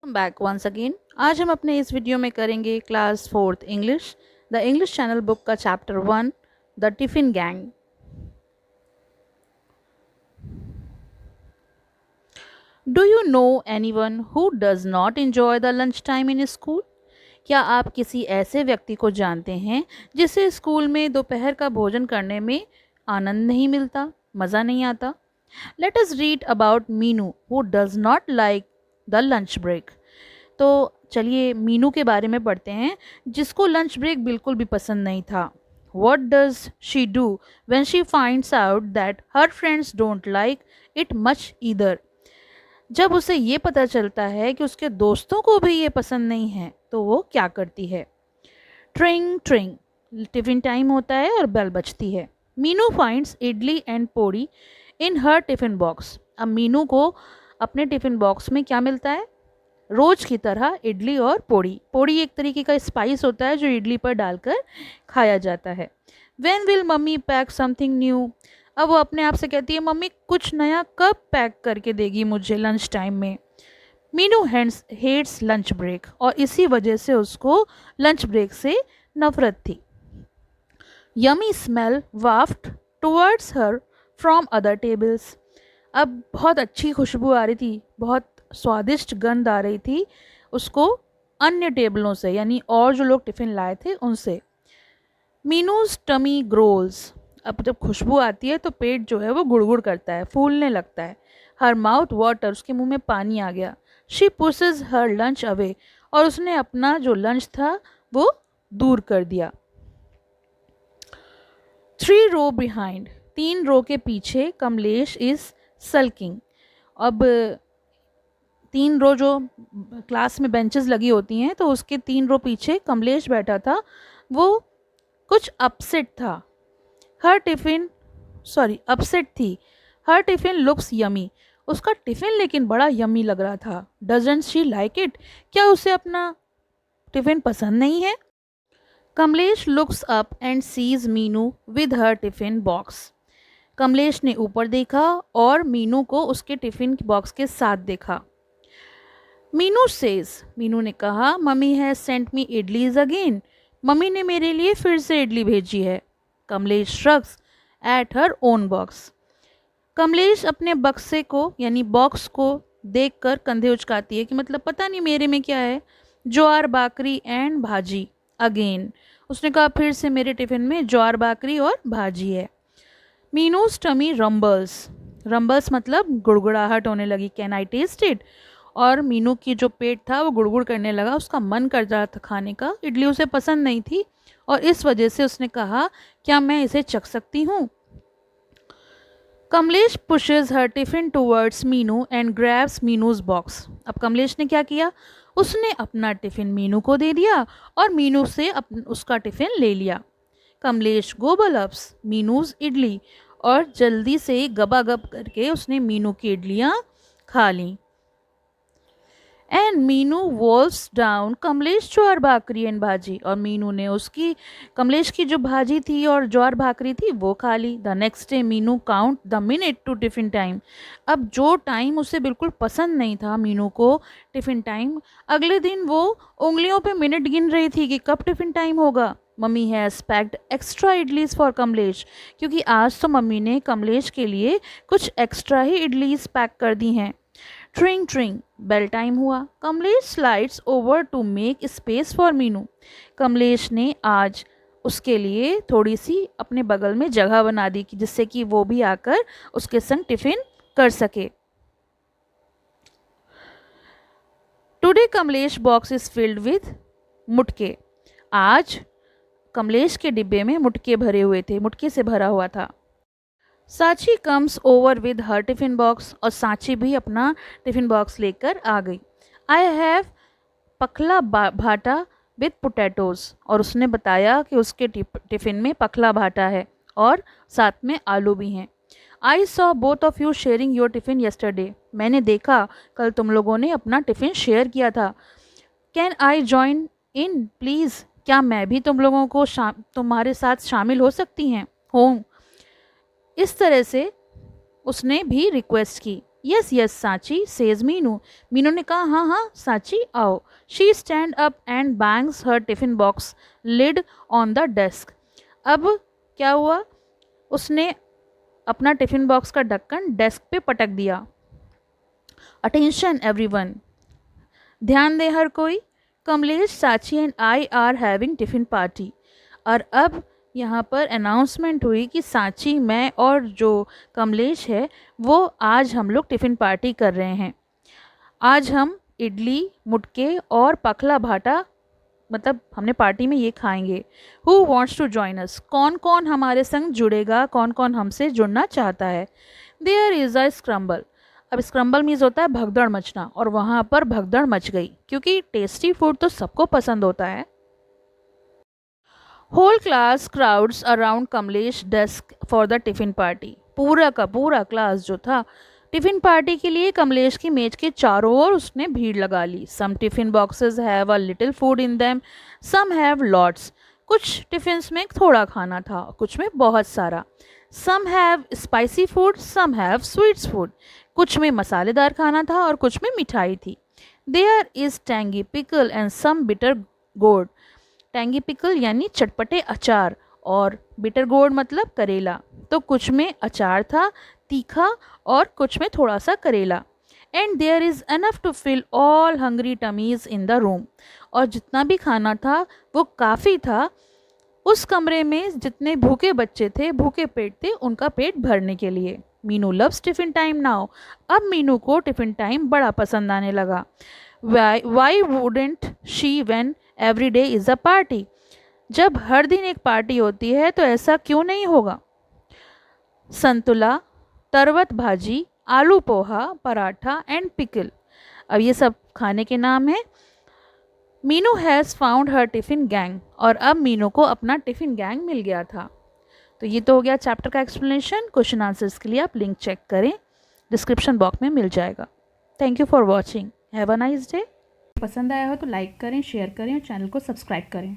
Welcome back once again. आज हम अपने इस वीडियो में करेंगे class fourth English the English channel book का chapter 1 the tiffin gang. Do you know anyone who does not enjoy the lunch time in school? क्या आप किसी ऐसे व्यक्ति को जानते हैं जिसे स्कूल में दोपहर का भोजन करने में आनंद नहीं मिलता, मज़ा नहीं आता? Let us read about Meenu who does not like the lunch break. तो चलिए मीनू के बारे में पढ़ते हैं जिसको लंच ब्रेक बिल्कुल भी पसंद नहीं था। What does she do when she finds out that her friends don't like it much either? जब उसे ये पता चलता है कि उसके दोस्तों को भी ये पसंद नहीं है तो वो क्या करती है? ट्रिंग ट्रिंग, टिफिन टाइम होता है और बेल बजती है। Meenu finds idli and podi in her tiffin box. अब मीनू को अपने टिफिन बॉक्स में क्या मिलता है? रोज की तरह इडली और पोड़ी। पोड़ी एक तरीके का स्पाइस होता है जो इडली पर डालकर खाया जाता है। When will mummy pack something new? अब वो अपने आप से कहती है मम्मी कुछ नया कब पैक करके देगी मुझे लंच टाइम में। मीनू हेट्स लंच ब्रेक और इसी वजह से उसको लंच ब्रेक से नफरत थी। Yummy smell waft towards her from other tables. अब बहुत अच्छी खुशबू आ रही थी, बहुत स्वादिष्ट गंध आ रही थी उसको अन्य टेबलों से, यानी और जो लोग टिफ़िन लाए थे उनसे। मीनूज टमी ग्रोल्स। अब जब खुशबू आती है तो पेट जो है वो गुड़गुड़ करता है, फूलने लगता है। हर माउथ वाटर, उसके मुंह में पानी आ गया। She pushes her lunch away, और उसने अपना जो लंच था वो दूर कर दिया। 3 रो बिहाइंड, 3 रो के पीछे कमलेश इज सल्किंग। अब 3 रो जो क्लास में बेंचेस लगी होती हैं तो उसके 3 रो पीछे कमलेश बैठा था। वो कुछ अपसेट था। हर टिफ़िन अपसेट थी। Her tiffin looks yummy. उसका टिफ़िन लेकिन बड़ा यमी लग रहा था। Doesn't she like it? क्या उसे अपना टिफ़िन पसंद नहीं है? Kamlesh looks up and sees Meenu with her tiffin box. Kamlesh ने ऊपर देखा और मीनू को उसके टिफ़िन बॉक्स के साथ देखा। मीनू सेज, मीनू ने कहा mummy has sent me idlis again. Mummy ने मेरे लिए फिर से इडली भेजी है। Kamlesh shrugs at her own box. Kamlesh अपने बक्से को यानी बॉक्स को देखकर कंधे उचकाती है कि मतलब पता नहीं मेरे में क्या है। ज्वार बाकरी एंड भाजी अगेन। उसने कहा फिर से मेरे टिफ़िन में ज्वार बाकरी और भाजी है। मीनूज टमी रंबल्स। रंबल्स मतलब गुड़गुड़ाहट होने लगी। Can I taste it? और मीनू की जो पेट था वो गुड़गुड़ करने लगा, उसका मन कर रहा था खाने का। इडली उसे पसंद नहीं थी और इस वजह से उसने कहा क्या मैं इसे चख सकती हूँ? Kamlesh pushes her tiffin towards Meenu and grabs Meenu's box. अब कमलेश ने क्या किया? उसने अपना टिफिन मीनू को दे दिया और मीनू से उसका टिफिन ले लिया। कमलेश गोबलप्स मीनूज इडली, और जल्दी से गबागब करके उसने मीनू की इडलियाँ खा लीं। And Meenu walls down Kamlesh jowar bhakri and भाजी, और मीनू ने उसकी कमलेश की जो भाजी थी और ज्वार भाकरी थी वो खा ली। The next day Meenu count the minute to tiffin time. अब जो टाइम उसे बिल्कुल पसंद नहीं था मीनू को, टिफ़िन टाइम, अगले दिन वो उंगलियों पे मिनट गिन रही थी कि कब टिफ़िन टाइम होगा। Mummy has packed extra idlis for Kamlesh, क्योंकि आज तो मम्मी ने कमलेश के लिए कुछ एक्स्ट्रा ही इडलीज पैक कर दी हैं। ट्रिंग ट्रिंग, बेल टाइम हुआ। Kamlesh slides over to make space for Meenu. Kamlesh ने आज उसके लिए थोड़ी सी अपने बगल में जगह बना दी कि जिससे कि वो भी आकर उसके संग टिफिन कर सके। Today Kamlesh box is filled with मुटके। आज कमलेश के डिब्बे में मुटके भरे हुए थे, मुटके से भरा हुआ था। Sanchi comes over with her tiffin box, और सांची भी अपना टिफ़िन बॉक्स लेकर आ गई। आई हैव पखला भाटा विद पोटैटोज़, और उसने बताया कि उसके टिफ़िन में पखला भाटा है और साथ में आलू भी हैं। I saw both of you sharing your tiffin yesterday. मैंने देखा कल तुम लोगों ने अपना टिफ़िन शेयर किया था। Can I join in please? क्या मैं भी तुम लोगों को तुम्हारे साथ शामिल हो सकती हूँ? इस तरह से उसने भी रिक्वेस्ट की। Yes yes Sachi says Meenu. Meenu ने कहा हाँ हाँ साची आओ। She stand up and bangs her tiffin box lid on the desk. अब क्या हुआ, उसने अपना टिफिन बॉक्स का ढक्कन डेस्क पे पटक दिया। अटेंशन एवरीवन, ध्यान दे हर कोई, कमलेश साची and I R having tiffin party. और अब यहाँ पर अनाउंसमेंट हुई कि साची, मैं और जो कमलेश है वो आज हम लोग टिफ़िन पार्टी कर रहे हैं। आज हम इडली, मुटके और पखला भाटा, मतलब हमने पार्टी में ये खाएंगे। Who wants to join us, कौन कौन हमारे संग जुड़ेगा, कौन कौन हमसे जुड़ना चाहता है। There is a scramble. अब स्क्रम्बल मीन्स होता है भगदड़ मचना, और वहाँ पर भगदड़ मच गई क्योंकि टेस्टी फूड तो सबको पसंद होता है। Whole class crowds around Kamlesh desk for the tiffin party. पूरा का पूरा क्लास जो था टिफ़िन पार्टी के लिए कमलेश की मेज के चारों ओर उसने भीड़ लगा ली। Some tiffin boxes have a little food in them, some have lots. कुछ टिफ़िन्स में थोड़ा खाना था, कुछ में बहुत सारा। Some have spicy food, some have sweets food. कुछ में मसालेदार खाना था और कुछ में मिठाई थी। There is tangy pickle and some bitter gourd. Tangy pickle यानी चटपटे अचार, और बिटर गोड मतलब करेला। तो कुछ में अचार था तीखा और कुछ में थोड़ा सा करेला। And there is enough to fill all hungry tummies in the room. और जितना भी खाना था वो काफ़ी था उस कमरे में, जितने भूखे बच्चे थे, भूखे पेट थे, उनका पेट भरने के लिए। Meenu loves tiffin time now. अब मीनू को टिफ़िन टाइम बड़ा पसंद आने लगा। Why wouldn't she when every day is a party. जब हर दिन एक पार्टी होती है तो ऐसा क्यों नहीं होगा। संतुला, तरवत भाजी, आलू पोहा, पराठा एंड पिकल। अब ये सब खाने के नाम हैं। Meenu has found her tiffin gang. और अब मीनू को अपना टिफ़िन गैंग मिल गया था। तो ये तो हो गया चैप्टर का एक्सप्लेनेशन। क्वेश्चन आंसर्स के लिए आप लिंक चेक करें, डिस्क्रिप्शन बॉक्स में मिल जाएगा। Thank you for watching, have a nice day. पसंद आया हो तो लाइक करें, शेयर करें और चैनल को सब्सक्राइब करें।